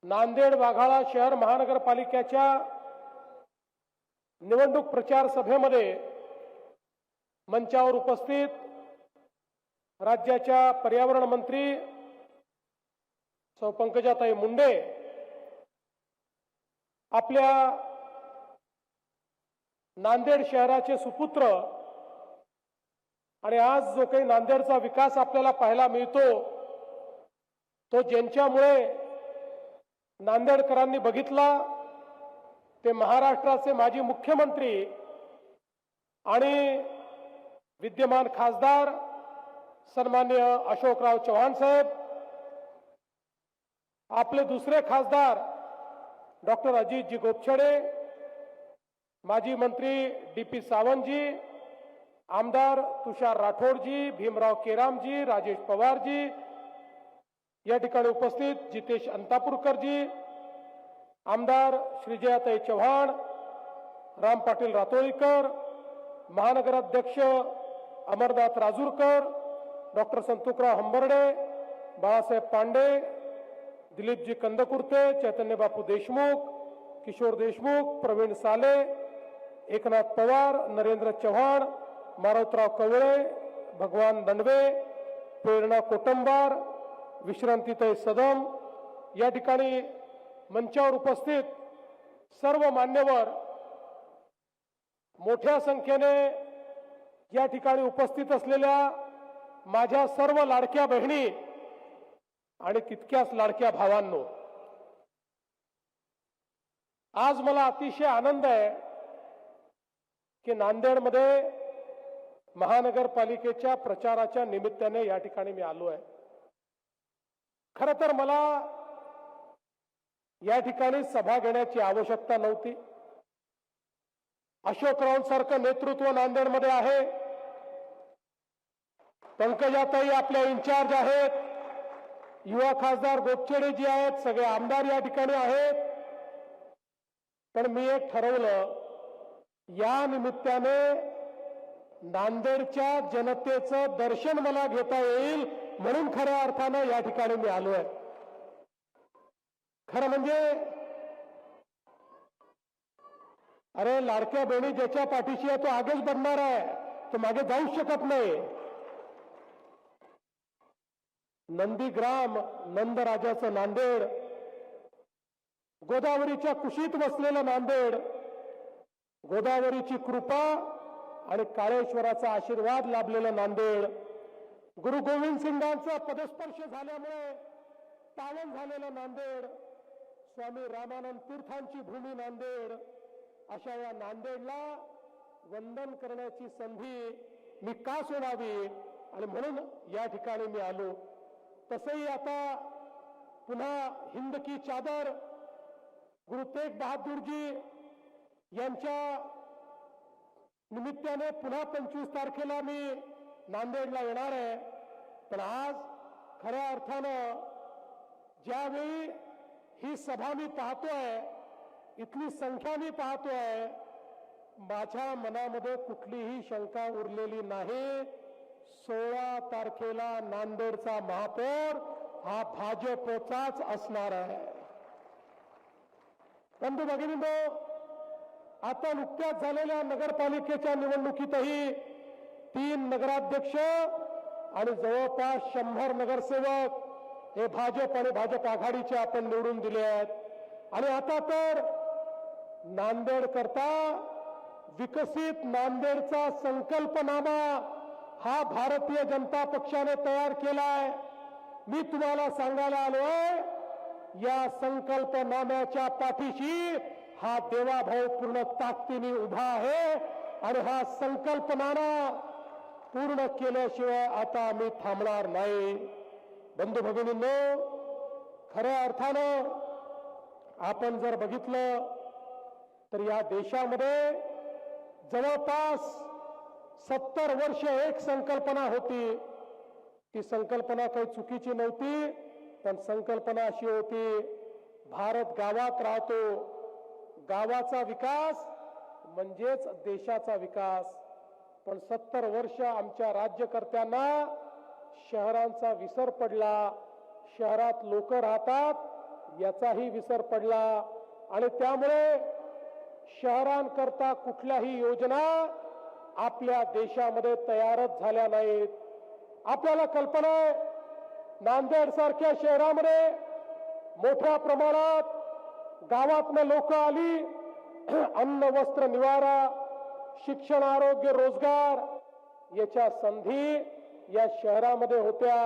नांदेड वाघाळा शहर महानगरपालिकेच्या निवडणूक प्रचार सभेमध्ये मंचावर उपस्थित राज्याच्या पर्यावरण मंत्री सौ पंकजाताई मुंडे आपल्या नांदेड शहराचे सुपुत्र आणि आज जो काही नांदेडचा विकास आपल्याला पाहायला मिळतो तो ज्यांच्यामुळे नांदेडकरांनी बघितला ते महाराष्ट्राचे माजी मुख्यमंत्री आणि विद्यमान खासदार सन्माननीय अशोकराव चव्हाण साहेब, आपले दुसरे खासदार डॉक्टर अजितजी गोपछडे, माजी मंत्री डी.पी. सावंतजी, आमदार तुषार राठोडजी, भीमराव केरामजी, राजेश पवारजी, या ठिकाणी उपस्थित जितेश अंतापूरकरजी, आमदार श्रीजयाताई चव्हाण, राम पाटील रातोळीकर, महानगराध्यक्ष अमरनाथ राजूरकर, डॉक्टर संतोकराव हंबर्डे, बाळासाहेब पांडे, दिलीपजी कंदकुर्ते, चैतन्य बापू देशमुख, किशोर देशमुख, प्रवीण साले, एकनाथ पवार, नरेंद्र चव्हाण, मारुतराव कवळे, भगवान दंडवे, प्रेरणा कोटंबार, विश्रांतीताई सदम, या ठिकाणी मंचावर उपस्थित सर्व मान्यवर, मोठ्या संख्येने या ठिकाणी उपस्थित असलेल्या माझ्या सर्व लाडक्या बहिणी आणि तितक्याच लाडक्या भावांनो, आज मला अतिशय आनंद आहे की नांदेडमध्ये महानगरपालिकेच्या प्रचाराच्या निमित्ताने या ठिकाणी मी आलो आहे. खरं तर मला या ठिकाणी सभा घेण्याची आवश्यकता नव्हती. अशोकरावांसारखं नेतृत्व नांदेडमध्ये आहे, पंकजाताई आपल्या इन्चार्ज आहेत, युवा खासदार गोपछडे जी आहेत, सगळे आमदार या ठिकाणी आहेत. पण मी एक ठरवलं, या निमित्ताने नांदेडच्या जनतेचं दर्शन मला घेता येईल म्हणून खऱ्या अर्थानं या ठिकाणी मी आलोय. खरं म्हणजे अरे लाडक्या बहिणी ज्याच्या पाठीशी आहे तो आगेच बढ़णार आहे, तो मागे जाऊ शकत नाही. नंदीग्राम, नंदराजाचं नांदेड, गोदावरीच्या कुशीत वसलेलं नांदेड, गोदावरीची कृपा आणि काळेश्वराचा आशीर्वाद लाभलेलं नांदेड, गुरु गोविंद सिंगांचा पदस्पर्श झाल्यामुळे पावन झालेलं नांदेड, स्वामी रामानंद तीर्थांची भूमी नांदेड, अशा या नांदेडला वंदन करण्याची संधी मी का सोडावी आणि म्हणून या ठिकाणी मी आलो. तसंही आता पुन्हा हिंद की चादर गुरु तेग बहादूरजी यांच्या निमित्ताने पुन्हा 25 तारखेला मी नांदेडला येणार आहे. पण आज खऱ्या अर्थानं ज्यावेळी ही सभा मी पाहतोय, इथली संख्या मी पाहतोय, माझ्या मनामध्ये कुठलीही शंका उरलेली नाही. 16 तारखेला नांदेडचा महापौर हा भाजपचाच असणार आहे. बंधू भगिनींनो, आता नुकत्याच झालेल्या नगरपालिकेच्या निवडणुकीतही 3 नगराध्यक्ष आणि जवळपास 100 नगरसेवक हे भाजप आणि भाजप आघाडीचे आपण निवडून दिले आहेत. आणि आता तर नांदेड करता विकसित नांदेडचा संकल्पनामा हा भारतीय जनता पक्षाने तयार केलाय. मी तुम्हाला सांगायला आलोय, या संकल्पनाम्याच्या पाठीशी हा देवाभाऊ पूर्ण ताकदीने उभा आहे आणि हा संकल्पनामा पूर्ण केल्याशिवाय आता आम्ही थांबणार नाही. बंधू भगिनींनो, खऱ्या अर्थानं आपण जर बघितलं तर या देशामध्ये जवळपास 70 वर्ष एक संकल्पना होती. ती संकल्पना काही चुकीची नव्हती, पण संकल्पना अशी होती, भारत गावात राहतो, गावाचा विकास म्हणजेच देशाचा विकास. पण 70 वर्ष आमच्या राज्यकर्त्यांना शहरांचा विसर पडला. शहरात लोक राहतात याचाही विसर पडला आणि त्यामुळे शहरांकरता कुठल्याही योजना आपल्या देशामध्ये तयारच झाल्या नाहीत. आपल्याला कल्पना आहे, नांदेड सारख्या शहरामध्ये मोठ्या प्रमाणात गावातनं लोक आली, अन्न वस्त्र निवारा, शिक्षण आरोग्य रोजगार याच्या संधी या शहरामध्ये होत्या.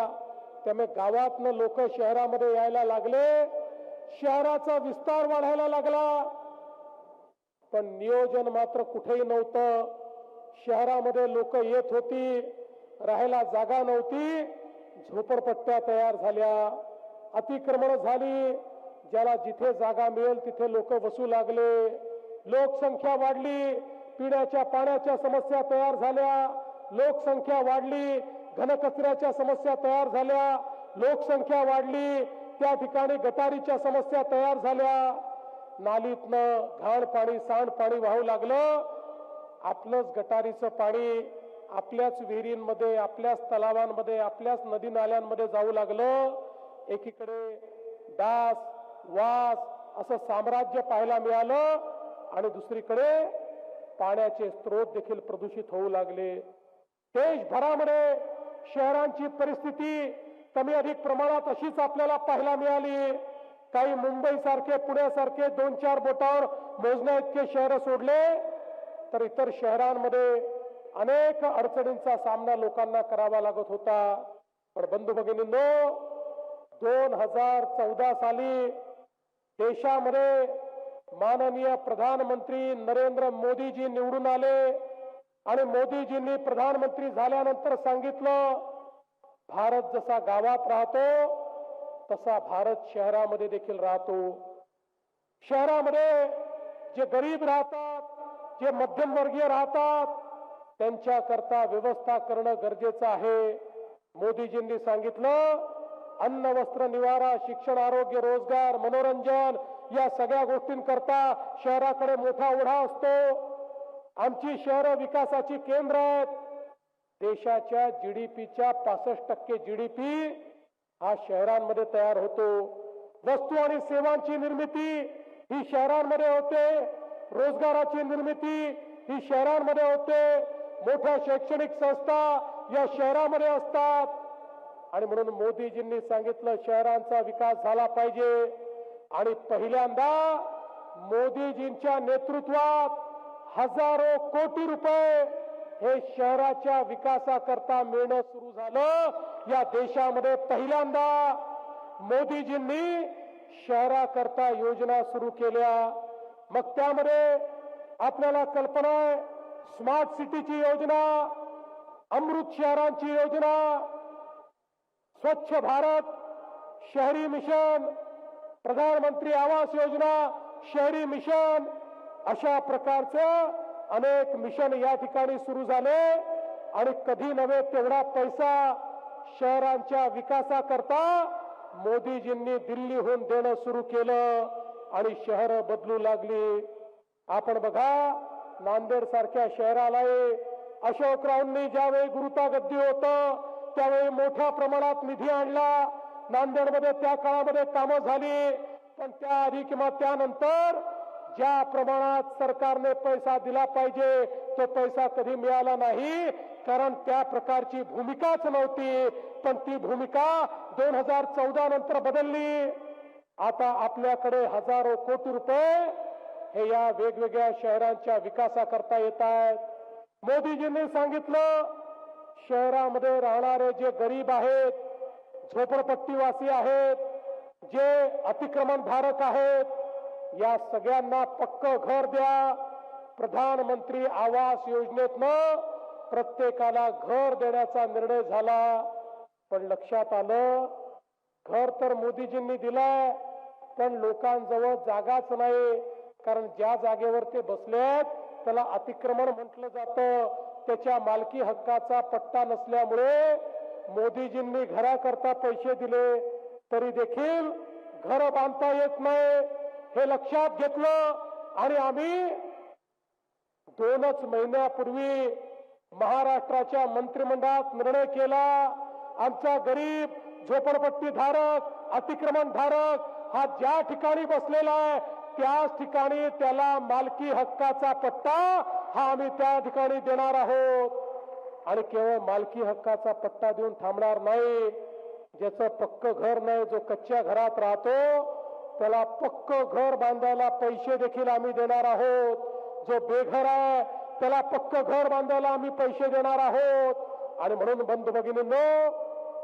त्यामुळे गावातनं लोक शहरामध्ये यायला लागले, शहराचा विस्तार वाढायला लागला. पण नियोजन मात्र कुठेही नव्हतं. शहरामध्ये लोक येत होती, राहायला जागा नव्हती, झोपडपट्ट्या तयार झाल्या, अतिक्रमण झाली, ज्याला जिथे जागा मिळेल तिथे लोक वसू लागले, लोकसंख्या वाढली, पिण्याच्या पाण्याच्या समस्या तयार झाल्या, लोकसंख्या वाढली, घनकचऱ्याच्या समस्या तयार झाल्या, लोकसंख्या वाढली, त्या ठिकाणी गटारीच्या समस्या तयार झाल्या, नालीतनं घाण पाणी सांडपाणी वाहू लागलं. आपलंच गटारीचं पाणी आपल्याच विहिरींमध्ये, आपल्याच तलावांमध्ये, आपल्याच नदी नाल्यांमध्ये जाऊ लागलं. एकीकडे डास वास असं साम्राज्य पाहायला मिळालं आणि दुसरीकडे पाण्याचे स्रोत देखील प्रदूषित होऊ लागले. देशभरामध्ये शहरांची परिस्थिती कमी अधिक प्रमाणात अशीच आपल्याला पाहायला मिळाली. काही मुंबई सारखे, पुण्यासारखे 2-4 बोटावर मोजण्या इतके शहर सोडले तर इतर शहरांमध्ये अनेक अडचणींचा सामना लोकांना करावा लागत होता. पण बंधू भगिनींनो, 2014 साली देशामध्ये माननीय प्रधानमंत्री नरेंद्र मोदीजी निवडून आले आणि मोदीजींनी प्रधानमंत्री झाल्यानंतर सांगितलं, भारत जसा गावात राहतो तसा भारत शहरामध्ये देखील राहतो. शहरामध्ये जे गरीब राहतात, जे मध्यमवर्गीय राहतात, त्यांच्याकरता व्यवस्था करणं गरजेचं आहे. मोदीजींनी सांगितलं, अन्न वस्त्र निवारा, शिक्षण आरोग्य रोजगार मनोरंजन या सगळ्या गोष्टींकरता शहराकडे मोठा ओढा असतो. आमची शहरं विकासाची केंद्र आहेत. देशाच्या जीडीपीच्या 65% जीडीपी हा शहरांमध्ये तयार होतो. वस्तू आणि सेवांची निर्मिती ही शहरांमध्ये होते, रोजगाराची निर्मिती ही शहरांमध्ये होते, मोठ्या शैक्षणिक संस्था या शहरामध्ये असतात. आणि म्हणून मोदीजींनी सांगितलं, शहरांचा विकास झाला पाहिजे. आणि पहिल्यांदा मोदीजींच्या नेतृत्वात हजारो कोटी रुपये हे शहराच्या विकासाकरता मिळणं सुरू झालं. या देशामध्ये पहिल्यांदा मोदीजींनी शहराकरता योजना सुरू केल्या. मग त्यामध्ये आपल्याला कल्पना आहे, स्मार्ट सिटीची योजना, अमृत शहरांची योजना, स्वच्छ भारत शहरी मिशन, प्रधानमंत्री आवास योजना शहरी मिशन, अशा प्रकारचं अनेक मिशन या ठिकाणी सुरू झाले. आणि कधी नव्हे तेवढा पैसा शहरांच्या विकासाकरता मोदीजींनी दिल्लीहून देणं सुरू केलं आणि शहर बदलू लागली. आपण बघा, नांदेड सारख्या शहरालाही अशोकरावांनी ज्यावेळी गुरुतागद्दी होतं त्यावेळी मोठ्या प्रमाणात निधी आणला. नांदेडमध्ये त्या काळामध्ये कामं झाली. पण त्याआधी किंवा त्यानंतर ज्या प्रमाणात सरकारने पैसा दिला पाहिजे तो पैसा कधी मिळाला नाही, कारण त्या प्रकारची भूमिकाच नव्हती. पण ती भूमिका 2014 नंतर बदलली. आता आपल्याकडे हजारो कोटी रुपये हे या वेगवेगळ्या शहरांच्या विकासाकरता येत आहेत. मोदीजींनी सांगितलं, शहरामध्ये राहणारे जे गरीब आहेत, झोपडपट्टीवासी आहेत, जे अतिक्रमण धारक आहेत, या सगळ्यांना पक्क घर द्या. प्रधानमंत्री आवास योजनेतनं प्रत्येकाला घर देण्याचा निर्णय झाला. पण लक्षात आलं, घर तर मोदीजींनी दिलाय, पण लोकांजवळ जागाच नाही. कारण ज्या जागेवर ते बसलेत त्याला अतिक्रमण म्हटलं जातं. त्याच्या मालकी हक्काचा पट्टा नसल्यामुळे मोदीजींनी घराकरता पैसे दिले तरी देखील घर बांधता येत नाही. हे लक्षात घेतलं आणि आम्ही 2च महिन्यापूर्वी महाराष्ट्राच्या मंत्रिमंडळात निर्णय केला. आमचा गरीब झोपडपट्टी धारक, अतिक्रमण धारक हा ज्या ठिकाणी बसलेला आहे त्याच ठिकाणी त्याला मालकी हक्काचा पट्टा हा आम्ही त्या ठिकाणी देणार आहोत. आणि केवळ मालकी हक्काचा पट्टा देऊन थांबणार नाही. ज्याचं पक्क घर नाही, जो कच्च्या घरात राहतो त्याला पक्क घर बांधायला पैसे देखील आम्ही देणार आहोत. जो बेघर आहे त्याला पक्क घर बांधायला आम्ही पैसे देणार आहोत. आणि म्हणून बंधू भगिनींनो,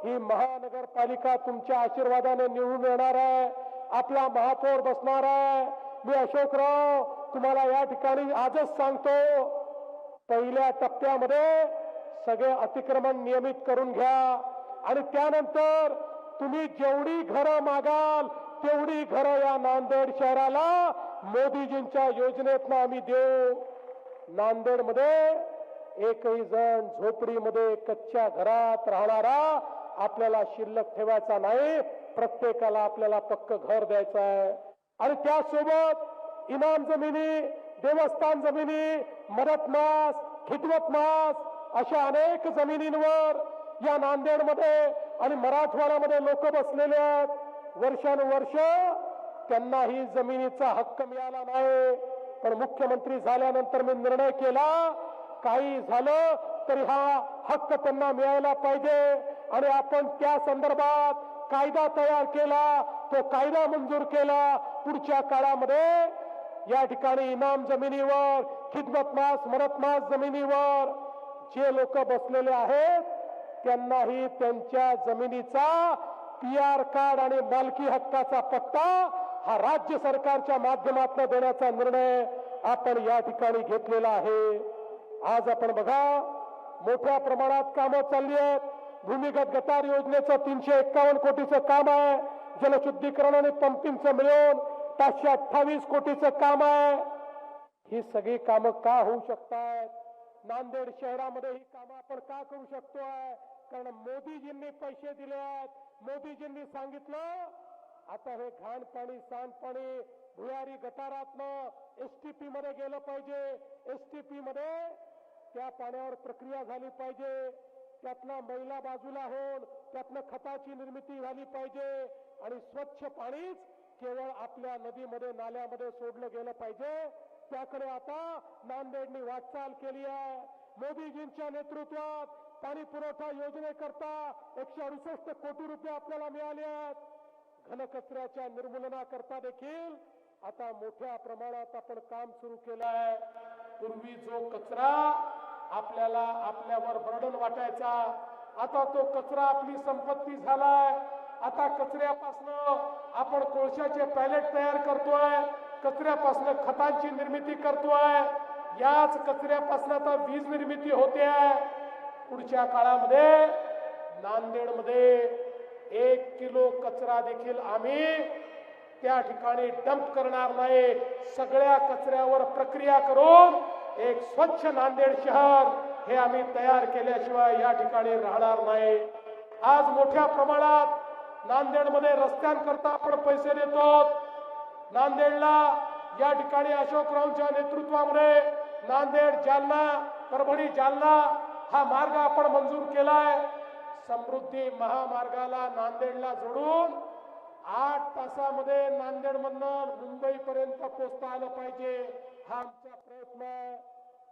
ही महानगरपालिका तुमच्या आशीर्वादाने निवडून येणार आहे. आपला महापौर बसणार आहे. मी अशोकराव तुम्हाला या ठिकाणी आजच सांगतो, पहिल्या टप्प्यामध्ये सगळे अतिक्रमण नियमित करून घ्या आणि त्यानंतर तुम्ही जेवढी घरं मागाल तेवढी घरं या नांदेड शहराला मोदीजींच्या योजनेतनं आम्ही देऊ. नांदेडमध्ये एकही जण झोपडीमध्ये कच्च्या घरात राहणारा आपल्याला शिल्लक ठेवायचा नाही. प्रत्येकाला आपल्याला पक्क घर द्यायचं आहे. आणि त्यासोबत इनाम जमिनी, देवस्थान जमिनी, मदत मास, खिदमत मास अशा अनेक जमिनींवर या नांदेडमध्ये आणि मराठवाड्यामध्ये लोक बसलेले आहेत. वर्षानुवर्ष त्यांना ही जमिनीचा हक्क मिळाला नाही. पण मुख्यमंत्री झाल्यानंतर मी निर्णय केला, काही झालं तरी हा हक्क त्यांना मिळायला पाहिजे. आणि आपण त्या संदर्भात कायदा तयार केला, तो कायदा मंजूर केला. पुढच्या काळामध्ये या ठिकाणी इनाम जमिनीवर, खिदमत मास, मदत मास जमिनीवर जे लोक बसलेले आहेत त्यांनाही त्यांच्या जमिनीचा PR कार्ड आणि मालकी हक्काचा पट्टा हा राज्य सरकारच्या माध्यमातून देण्याचा निर्णय आपण या ठिकाणी घेतलेला आहे. आज आपण बघा, मोठ्या प्रमाणात कामं चालली आहेत. भूमिगत गटार योजनेचं 351 कोटीचं काम आहे. जलशुद्धीकरण आणि पंपिंगचं मिळून 528 कोटीचं काम आहे. ही सगळी कामं का होऊ शकतात? नांदेड शहरामध्ये ही कामं आपण का करू शकतोय? कारण मोदीजींनी पैसे दिले आहेत. मोदीजींनी सांगितलं आता हे घाण पाणी, सांडपाणी भुयारी गटारातनं STP मध्ये गेलं पाहिजे. STP मध्ये त्या पाण्यावर प्रक्रिया झाली पाहिजे. त्यातला मैला बाजूला होऊन त्यातनं खताची निर्मिती झाली पाहिजे आणि स्वच्छ पाणीच केवळ आपल्या नदीमध्ये, नाल्यामध्ये सोडलं गेलं पाहिजे. त्याकडे आता नांदेडने वाटचाल केली आहे. मोदीजींच्या नेतृत्वात पाणी पुरवठा योजनेकरता 168 कोटी रुपये आपल्याला मिळाले आहेत. घनकचऱ्याच्या निर्मूलनाकरता देखील आता मोठ्या प्रमाणात आपण काम सुरू केलं आहे. पूर्वी जो कचरा आपल्याला आपल्यावर बर्डन वाटायचा, आता तो कचरा आपली संपत्ती झालाय. आता कचऱ्यापासून आपण कोळशाचे पॅलेट तयार करतोय, कचऱ्यापासून खतांची निर्मिती करतोय, याच कचऱ्यापासून आता वीज निर्मिती होते. पुढच्या काळामध्ये नांदेडमध्ये 1 किलो कचरा देखील आम्ही त्या ठिकाणी डंप करणार नाही. सगळ्या कचऱ्यावर प्रक्रिया करून एक स्वच्छ नांदेड शहर हे आम्ही तयार केल्याशिवाय या ठिकाणी राहणार नाही. आज मोठ्या प्रमाणात नांदेडमध्ये रस्त्यांकरता आपण पैसे देतो. नांदेडला या ठिकाणी अशोकरावांच्या नेतृत्वामध्ये नांदेड जालना, परभणी जालना हा मार्ग आपण मंजूर केलाय. समृद्धी महामार्गाला नांदेडला जोडून 8 तासामध्ये नांदेडमधून मुंबईपर्यंत पोहोचता आलं पाहिजे, हा आमचा प्रयत्न आहे.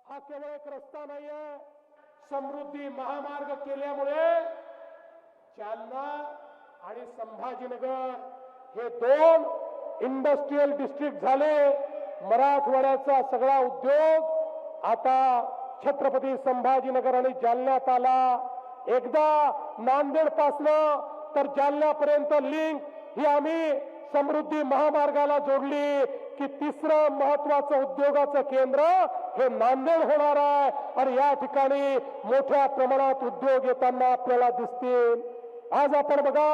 हा केवळ एक रस्ता नाहीये. समृद्धी महामार्ग केल्यामुळे जालना आणि संभाजीनगर हे 2 इंडस्ट्रियल डिस्ट्रिक्ट झाले. मराठवाड्याचा सगळा उद्योग आता छत्रपती संभाजीनगर आणि जालन्यात आला. एकदा नांदेड पासनं तर जालन्यापर्यंत लिंक ही आम्ही समृद्धी महामार्गाला जोडली की तिसरं महत्वाचं उद्योगाचं केंद्र हे नांदेड होणार आहे. आणि या ठिकाणी मोठ्या प्रमाणात उद्योग येताना आपल्याला दिसतील. आज आपण बघा,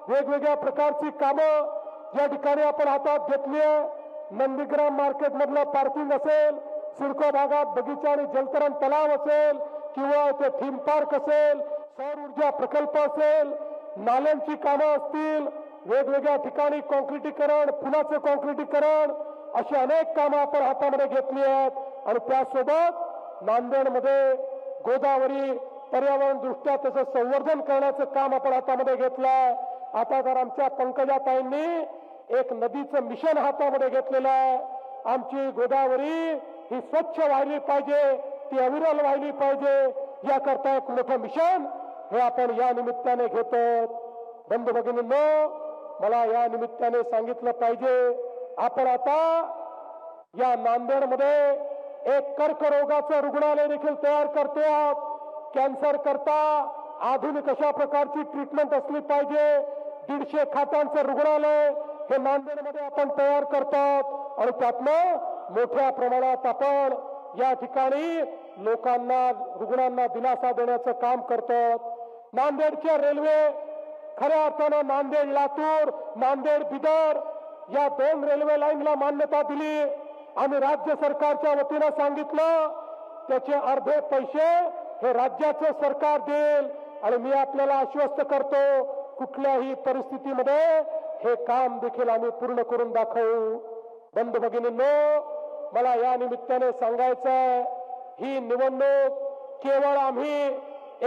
वेगवेगळ्या प्रकारची कामं या ठिकाणी आपण हातात घेतली आहे. नंदीग्राम मार्केट मधलं पार्किंग असेल, सिडको भागात बगीचा आणि जलतरण तलाव असेल किंवा ते थीम पार्क असेल, सौर ऊर्जा प्रकल्प असेल, नाल्यांची कामं असतील, वेगवेगळ्या ठिकाणी कॉन्क्रिटीकरण, पुलाचं कॉन्क्रिटीकरण, अशी अनेक कामं आपण हातामध्ये घेतली आहेत. आणि त्यासोबत नांदेडमध्ये गोदावरी पर्यावरण दृष्ट्या त्याचं संवर्धन करण्याचं काम आपण हातामध्ये घेतलंय. आता तर आमच्या पंकजाताईंनी एक नदीचं मिशन हातामध्ये घेतलेलं आहे. आमची गोदावरी ही स्वच्छ व्हायली पाहिजे, ती अविरल व्हायली पाहिजे, याकरता एक मोठं मिशन हे आपण या निमित्ताने घेतो. बंधू भगिनींनो, मला या निमित्ताने सांगितलं पाहिजे, आपण आता या नांदेडमध्ये एक कर्करोगाचं रुग्णालय देखील तयार करतो आहोत. कॅन्सर करता आधुनिक अशा प्रकारची ट्रीटमेंट असली पाहिजे. 150 खाटांचं रुग्णालय हे नांदेडमध्ये आपण तयार करतात आणि त्यातनं मोठ्या प्रमाणात आपण या ठिकाणी लोकांना, रुग्णांना दिलासा देण्याचं काम करतात. नांदेडच्या रेल्वे, खऱ्या अर्थानं नांदेड लातूर, नांदेड बिदर या 2 रेल्वे लाईनला मान्यता दिली. आम्ही राज्य सरकारच्या वतीनं सांगितलं त्याचे अर्धे पैसे हे राज्याचं सरकार देईल आणि मी आपल्याला आश्वस्त करतो कुठल्याही परिस्थितीमध्ये हे काम देखील आम्ही पूर्ण करून दाखवू. बंधू भगिनींनो, मला या निमित्ताने सांगायचं, ही निवडणूक केवळ आम्ही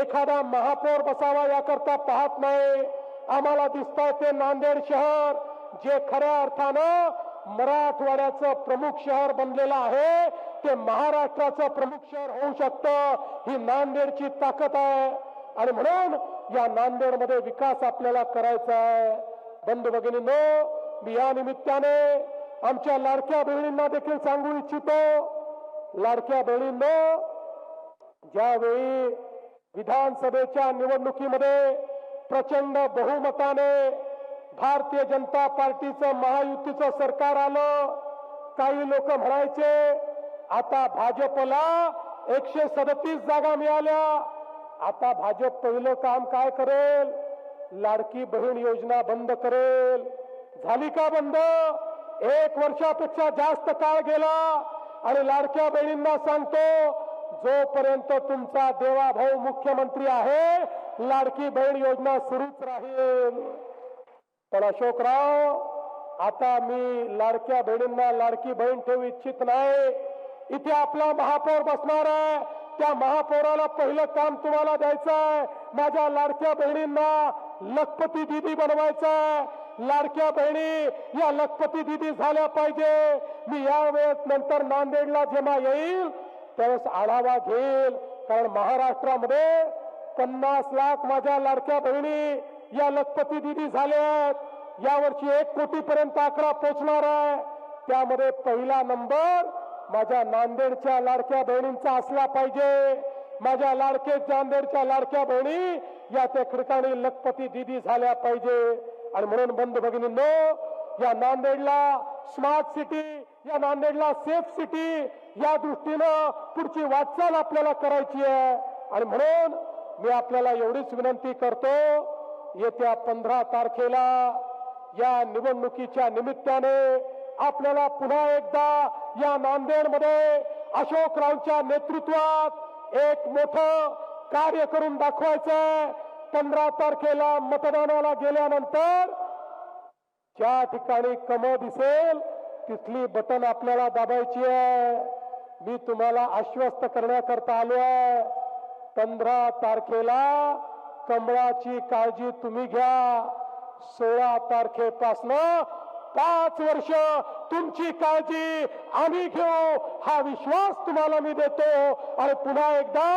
एखादा महापौर बसावा याकरता पाहत नाही. आम्हाला दिसतंय ते नांदेड शहर जे खऱ्या अर्थानं मराठवाड्याचं प्रमुख शहर बनलेलं आहे, ते महाराष्ट्राचं प्रमुख शहर होऊ शकतं. ही नांदेडची ताकद आहे आणि म्हणून या नांदेडमध्ये विकास आपल्याला करायचा आहे. बंधू भगिनींनो, मी या निमित्ताने आमच्या लाडक्या बहिणींना देखील सांगू इच्छितो, लाडक्या बहिणींनो, ज्यावेळी विधानसभेच्या निवडणुकीमध्ये प्रचंड बहुमताने भारतीय जनता पार्टीचं महायुतीचं सरकार आलं, काही लोक म्हणायचे आता भाजपला 137 जागा मिळाल्या, आता भाजप पहिलं काम काय करेल, लाडकी बहीण योजना बंद करेल. झाली का बंद? 1 वर्षापेक्षा जास्त काळ गेला आणि लाडक्या बहिणींना सांगतो, जोपर्यंत तुमचा देवाभाऊ मुख्यमंत्री आहे, लाडकी बहीण योजना सुरूच राहील. पण अशोकराव, आता मी लाडक्या बहिणींना लाडकी बहीण ठेवू इच्छित नाही. इथे आपला महापौर बसणार आहे, त्या महापौराला पहिलं काम तुम्हाला द्यायचं आहे. माझ्या लाडक्या बहिणींना लखपती दीदी बनवायचं आहे. लाडक्या बहिणी या लखपती दीदी झाल्या पाहिजे. मी यावेळेस नंतर नांदेडला जेव्हा येईल त्यावेळेस आढावा घेईल, कारण महाराष्ट्रामध्ये 50 लाख माझ्या लाडक्या बहिणी या लखपती दीदी झाल्या आहेत. यावर्षी 1 कोटीपर्यंत आकडा पोहोचणार आहे. त्यामध्ये पहिला नंबर माझ्या नांदेडच्या लाडक्या बहिणींचा असला पाहिजे. माझ्या नांदेडच्या लाडक्या बहिणी या त्या ठिकाणी लखपती दीदी झाल्या पाहिजे. आणि म्हणून बंधू भगिनींनो, या नांदेडला स्मार्ट सिटी, या नांदेडला सेफ सिटी या दृष्टीनं पुढची वाटचाल आपल्याला करायची आहे. आणि म्हणून मी आपल्याला एवढीच विनंती करतो, येत्या 15 तारखेला या निवडणुकीच्या निमित्ताने आपल्याला पुन्हा एकदा या नांदेडमध्ये अशोकरावांच्या नेतृत्वात एक मोठं कार्य करून दाखवायचं. 15 तारखेला मतदानाला गेल्यानंतर ज्या ठिकाणी कमळ दिसेल तिथली बटन आपल्याला दाबायची आहे. मी तुम्हाला आश्वस्त करण्याकरता आलो आहे. 15 तारखेला कमळाची काळजी तुम्ही घ्या. 16 तारखेपासून 5 वर्ष तुमची काळजी आम्ही घेऊ, हा विश्वास तुम्हाला मी देतो. आणि पुन्हा एकदा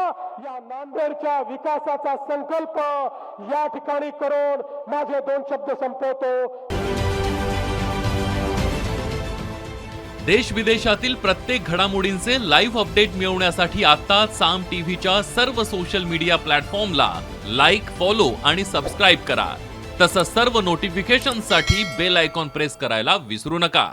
या नांदेडच्या विकासाचा संकल्प या ठिकाणी करून माझे 2 शब्द संपवतो. देश विदेशातील प्रत्येक घडामोडींचे लाईव्ह अपडेट मिळवण्यासाठी आता साम टीव्हीच्या सर्व सोशल मीडिया प्लॅटफॉर्मला लाईक, फॉलो आणि सबस्क्राईब करा. तसंच सर्व नोटिफिकेशनसाठी बेल आयकॉन प्रेस करायला विसरू नका.